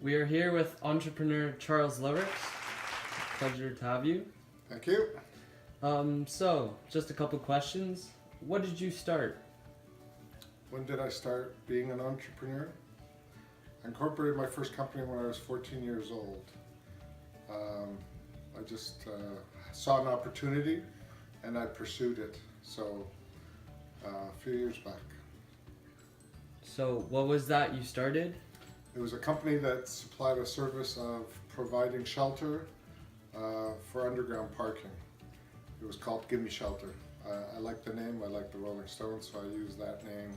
We are here with entrepreneur Charles Lovrics. Pleasure to have you. Thank you. So, just a couple questions. What did you start? When did I start being an entrepreneur? I incorporated my first company when I was 14 years old. I just saw an opportunity and I pursued it. So, a few years back. So, what was that you started? It was a company that supplied a service of providing shelter for underground parking. It was called Gimme Shelter. I like the name, I like the Rolling Stones, so I used that name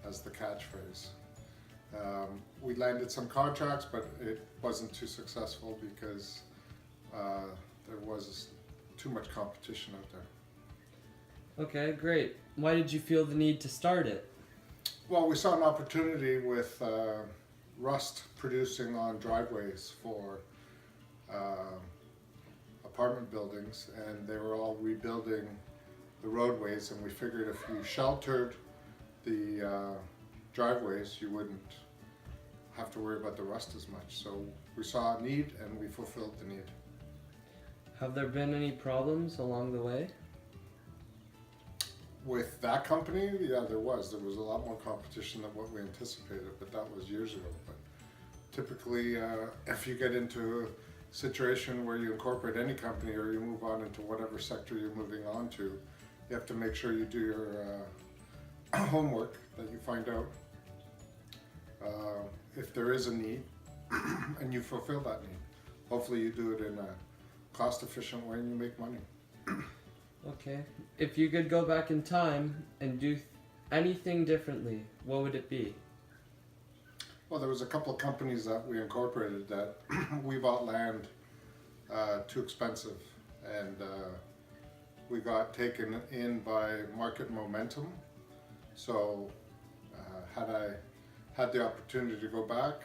as the catchphrase. We landed some contracts, but it wasn't too successful because there was too much competition out there. Okay, great. Why did you feel the need to start it? Well, we saw an opportunity with rust producing on driveways for apartment buildings, and they were all rebuilding the roadways, and we figured if you sheltered the driveways, you wouldn't have to worry about the rust as much. So we saw a need and we fulfilled the need. Have there been any problems along the way? With that company, yeah, there was. There was a lot more competition than what we anticipated, but that was years ago. But typically, if you get into a situation where you incorporate any company or you move on into whatever sector you're moving on to, you have to make sure you do your homework, that you find out if there is a need and you fulfill that need. Hopefully you do it in a cost-efficient way and you make money. Okay. If you could go back in time and do anything differently, what would it be? Well, there was a couple of companies that we incorporated that we bought land too expensive, and we got taken in by market momentum. So had I had the opportunity to go back,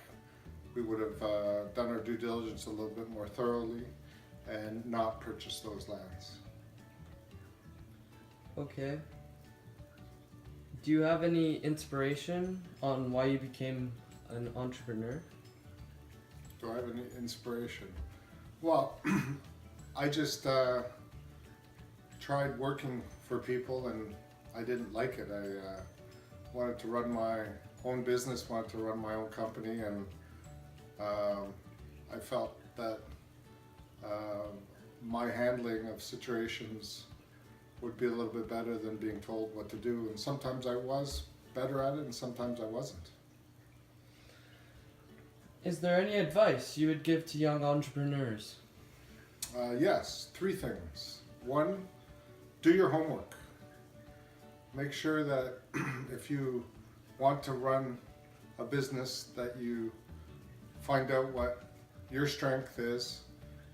we would have done our due diligence a little bit more thoroughly and not purchased those lands. Okay. Do you have any inspiration on why you became an entrepreneur? Do I have any inspiration? Well, I just tried working for people and I didn't like it. I wanted to run my own business, wanted to run my own company, and I felt that my handling of situations would be a little bit better than being told what to do. And sometimes I was better at it and sometimes I wasn't. Is there any advice you would give to young entrepreneurs? Yes, three things. One, do your homework. Make sure that if you want to run a business that you find out what your strength is,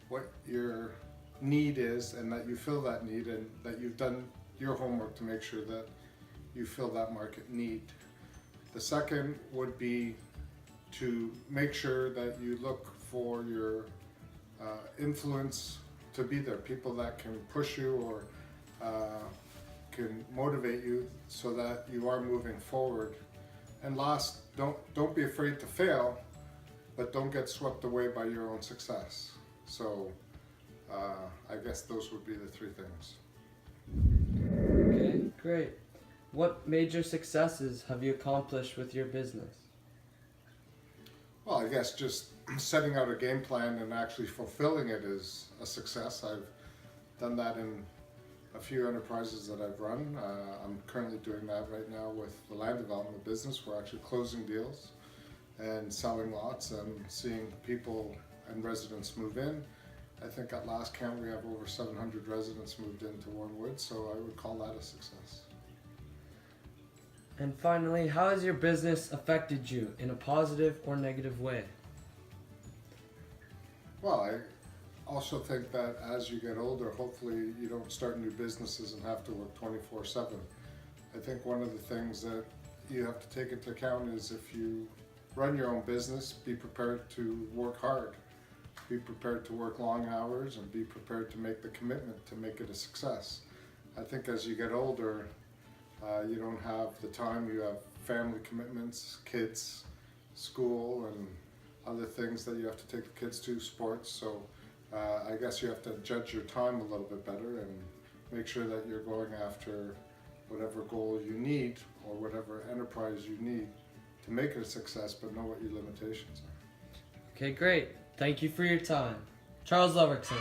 what your need is, and that you fill that need, and that you've done your homework to make sure that you fill that market need. The second would be to make sure that you look for your influence to be there, people that can push you or can motivate you so that you are moving forward. And last, don't be afraid to fail, but don't get swept away by your own success. So I guess those would be the three things. Okay, great. What major successes have you accomplished with your business? Well, I guess just setting out a game plan and actually fulfilling it is a success. I've done that in a few enterprises that I've run. I'm currently doing that right now with the land development business. We're actually closing deals and selling lots and seeing people and residents move in. I think at last count we have over 700 residents moved into Warrenwood, so I would call that a success. And finally, how has your business affected you in a positive or negative way? Well, I also think that as you get older, hopefully you don't start new businesses and have to work 24/7. I think one of the things that you have to take into account is if you run your own business, be prepared to work hard. Be prepared to work long hours and be prepared to make the commitment to make it a success. I think as you get older, you don't have the time, you have family commitments, kids, school, and other things that you have to take the kids to, sports. So I guess you have to judge your time a little bit better and make sure that you're going after whatever goal you need or whatever enterprise you need to make it a success, but know what your limitations are. Okay, great. Thank you for your time. Charles Lovrics.